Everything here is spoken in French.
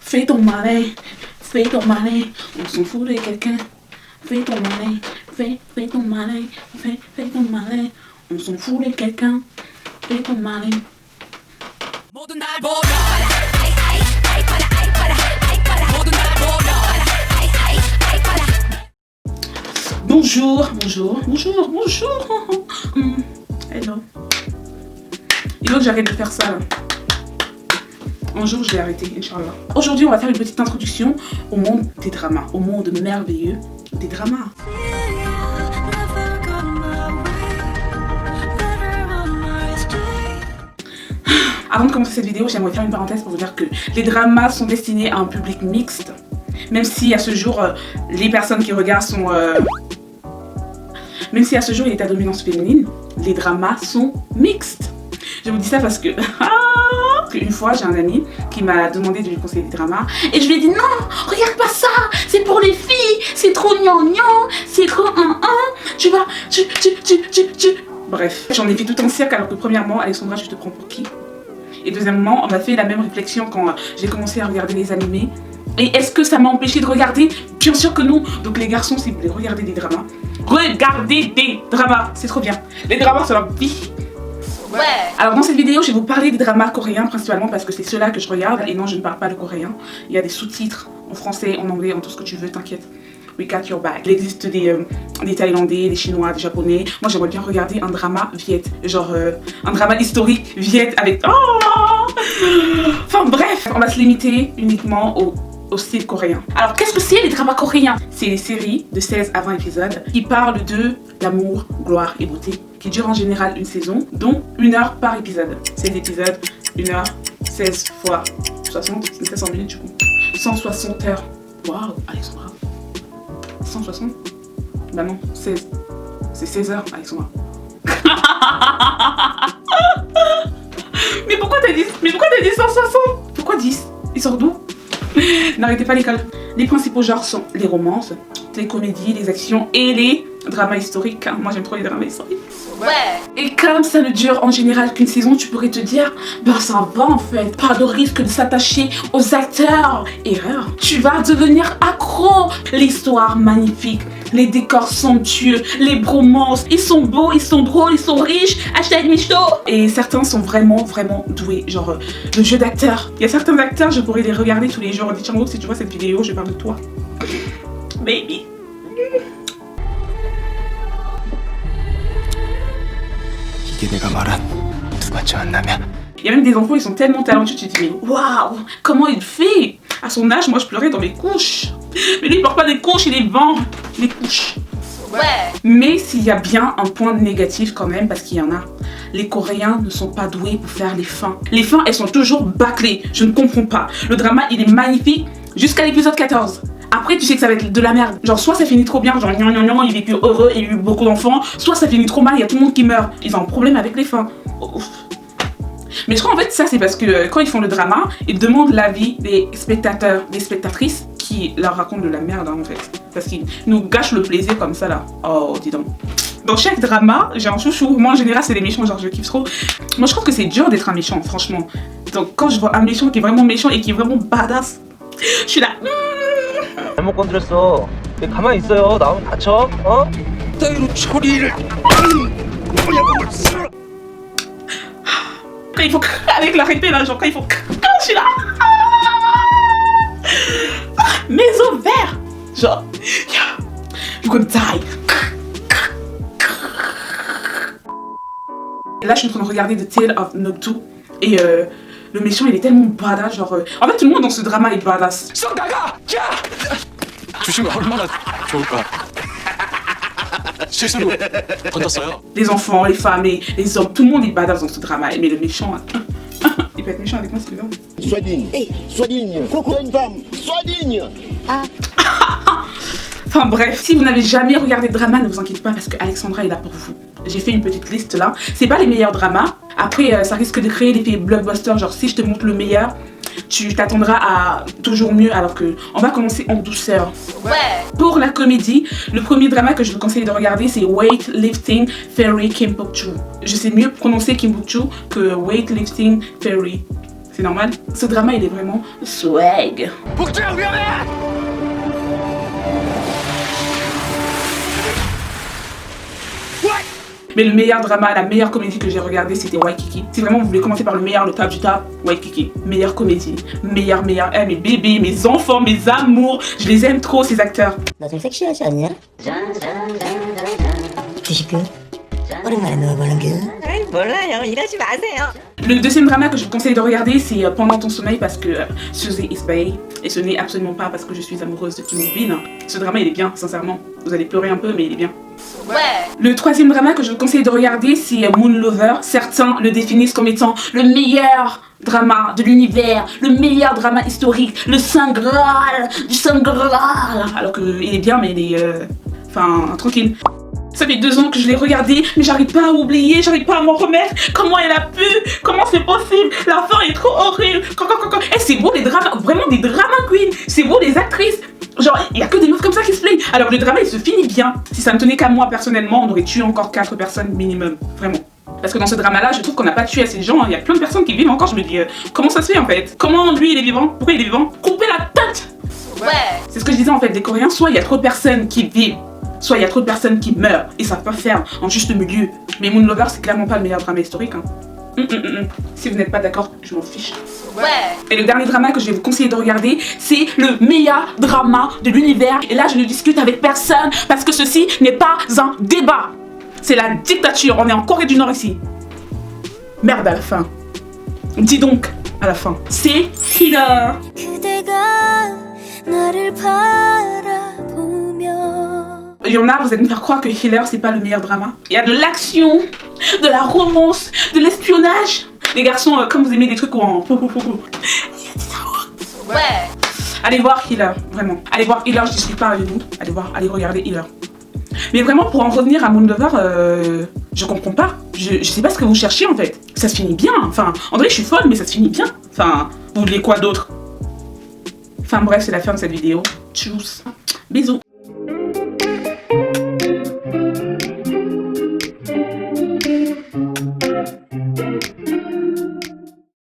Fais ton malin, fais ton malin, on s'en fout de quelqu'un. Fais ton malin, fais ton malin, fais ton malin, on s'en fout de quelqu'un. Fais ton malin. Bonjour, bonjour, bonjour, bonjour. Hello. Il faut que j'arrête de faire ça là. Un jour je vais arrêter, Inch'Allah. Aujourd'hui on va faire une petite introduction au monde des dramas, au monde merveilleux des dramas. Avant de commencer cette vidéo, j'aimerais faire une parenthèse pour vous dire que les dramas sont destinés à un public mixte. Même si à ce jour, les personnes qui regardent sont... Même si à ce jour il est à dominance féminine, les dramas sont mixtes. Je vous dis ça parce que... Une fois, j'ai un ami qui m'a demandé de lui conseiller des dramas et je lui ai dit non, regarde pas ça, c'est pour les filles, c'est trop gnangnan, c'est trop tu vas, Bref, j'en ai fait tout un cirque alors que premièrement, Alexandra, je te prends pour qui? Et deuxièmement, on a fait la même réflexion quand j'ai commencé à regarder les animés. Et est-ce que ça m'a empêché de regarder? Bien sûr que non. Donc les garçons, si vous voulez regarder des dramas, regardez des dramas, c'est trop bien. Les dramas, c'est la vie. Ouais. Alors dans cette vidéo, je vais vous parler des dramas coréens principalement parce que c'est ceux-là que je regarde. Et non, je ne parle pas le coréen. Il y a des sous-titres en français, en anglais, en tout ce que tu veux, t'inquiète. We got your back. Il existe des Thaïlandais, des Chinois, des Japonais. Moi, j'aimerais bien regarder un drama viet. Genre un drama historique viet avec... Enfin bref, on va se limiter uniquement au style coréen. Alors qu'est-ce que c'est les dramas coréens? C'est des séries de 16 à 20 épisodes qui parlent de l'amour, gloire et beauté, qui durent en général une saison, dont 1 heure par épisode. 16 épisodes, 1 heure, 16 fois 60, c'est 500 minutes du coup. 160 heures. Waouh, Alexandra. 160? Bah non, 16. C'est 16 heures, Alexandra. Mais pourquoi t'as dit 160? Pourquoi 10? Il sort d'où? N'arrêtez pas l'école. Les principaux genres sont les romances, les comédies, les actions et les dramas historiques. Moi j'aime trop les dramas historiques. Ouais. Et comme ça ne dure en général qu'une saison, tu pourrais te dire, bah ça va en fait, pas de risque de s'attacher aux acteurs. Erreur. Tu vas devenir accro. L'histoire magnifique, les décors somptueux, les bromances, ils sont beaux, ils sont drôles, ils sont riches. Hashtag Michto. Et certains sont vraiment doués, genre le jeu d'acteur. Il y a certains acteurs, je pourrais les regarder tous les jours. Dis Chango, si tu vois cette vidéo, je parle de toi. Baby. Il y a même des enfants, ils sont tellement talentueux, tu te dis mais waouh, comment il fait? À son âge, moi je pleurais dans mes couches. Mais lui il porte pas des couches, il les vend, les couches. Ouais. Mais s'il y a bien un point négatif quand même, parce qu'il y en a, les Coréens ne sont pas doués pour faire les fins. Les fins, elles sont toujours bâclées, je ne comprends pas. Le drama, il est magnifique jusqu'à l'épisode 14. Après, tu sais que ça va être de la merde. Genre, soit ça finit trop bien, genre, il vécu heureux, il a eu beaucoup d'enfants. Soit ça finit trop mal, il y a tout le monde qui meurt. Ils ont un problème avec les fins. Ouf. Mais je crois en fait, ça c'est parce que quand ils font le drama, ils demandent l'avis des spectateurs, des spectatrices qui leur racontent de la merde en fait. Parce qu'ils nous gâchent le plaisir comme ça là. Oh, dis donc. Dans chaque drama, j'ai un chouchou. Moi en général, c'est des méchants, genre je kiffe trop. Moi je trouve que c'est dur d'être un méchant, franchement. Donc quand je vois un méchant qui est vraiment méchant et qui est vraiment badass, je suis là. 잘못 건드렸어. 가만히 있어요. 나오면 다쳐. 어? 따위로 처리를. Quand il faut avec l'arrêter là, genre quand il faut je suis là. Mes ovaires. Genre you gonna die. Et là je suis en train de regarder The Tale of Noktu et le méchant il est tellement badass, genre en fait tout le monde dans ce drama est badass. 조심해 얼마나 좋을까. 실수로 던졌어요. Les enfants, les femmes, les hommes, tout le monde est badass dans ce drama. Mais le méchant, il peut être méchant avec moi si tu veux. Sois digne. Sois digne. Pourquoi une femme? Sois digne. Enfin bref, si vous n'avez jamais regardé de drama, ne vous inquiétez pas parce que Alexandra est là pour vous. J'ai fait une petite liste là. C'est pas les meilleurs dramas. Après, ça risque de créer l'effet blockbuster. Genre si je te montre le meilleur, tu t'attendras à toujours mieux alors que on va commencer en douceur. Ouais. Pour la comédie, le premier drama que je vous conseille de regarder c'est Weightlifting Fairy Kim Bok Joo. Je sais mieux prononcer Kim Bok Joo que Weightlifting Fairy. C'est normal. Ce drama, il est vraiment swag. Mais le meilleur drama, la meilleure comédie que j'ai regardée, c'était Waikiki. Si vraiment vous voulez commencer par le meilleur, le top du top, Waikiki. Meilleure comédie. Meilleure. Eh, mes bébés, mes enfants, mes amours. Je les aime trop, ces acteurs. 너 좀 섹시하지 않냐? 주식그 오랜만에 누워보는 게 몰라요 이러지 마세요. Le deuxième drama que je vous conseille de regarder, c'est Pendant ton sommeil parce que Suzy is Bay. Et ce n'est absolument pas parce que je suis amoureuse de Kim Bin. Ce drama, il est bien, sincèrement. Vous allez pleurer un peu, mais il est bien. Ouais. Le troisième drama que je vous conseille de regarder, c'est Moon Lover. Certains le définissent comme étant le meilleur drama de l'univers, le meilleur drama historique, le Saint Graal, du Saint Graal. Alors qu'il est bien, mais il est... Enfin, tranquille. Ça fait 2 ans que je l'ai regardé, mais j'arrive pas à oublier, j'arrive pas à m'en remettre. Comment elle a pu? Comment c'est possible? La fin est trop horrible. Eh, c'est beau les dramas, vraiment des drama queens. C'est beau les actrices. Genre, il y a que des meufs comme ça qui se plaignent. Alors le drama, il se finit bien. Si ça ne tenait qu'à moi personnellement, on aurait tué encore 4 personnes minimum. Vraiment. Parce que dans ce drama-là, je trouve qu'on n'a pas tué assez de gens. Il y a plein de personnes qui vivent encore. Je me dis, comment ça se fait en fait? Comment lui, il est vivant? Pourquoi il est vivant? Coupez la tête! Ouais. C'est ce que je disais en fait, les Coréens, soit il y a trop de personnes qui vivent, soit il y a trop de personnes qui meurent et savent pas faire en juste milieu. Mais Moon Lover, c'est clairement pas le meilleur drama historique. Hein. Si vous n'êtes pas d'accord, je m'en fiche. Ouais. Et le dernier drama que je vais vous conseiller de regarder, c'est le meilleur drama de l'univers. Et là, je ne discute avec personne parce que ceci n'est pas un débat. C'est la dictature. On est en Corée du Nord ici. Merde à la fin. Dis donc à la fin. C'est Healer. Il y en a, vous allez me faire croire que Healer, c'est pas le meilleur drama. Il y a de l'action, de la romance, de l'espionnage. Les garçons, comme vous aimez des trucs où en... Ouais. Allez voir Healer, vraiment. Allez voir Healer, je discute pas avec vous. Allez regarder Healer. Mais vraiment, pour en revenir à Moon Lover, je comprends pas. Je sais pas ce que vous cherchez en fait. Ça se finit bien. Enfin, en vrai, je suis folle, mais ça se finit bien. Enfin, vous voulez quoi d'autre? Enfin bref, c'est la fin de cette vidéo. Tchuss. Bisous.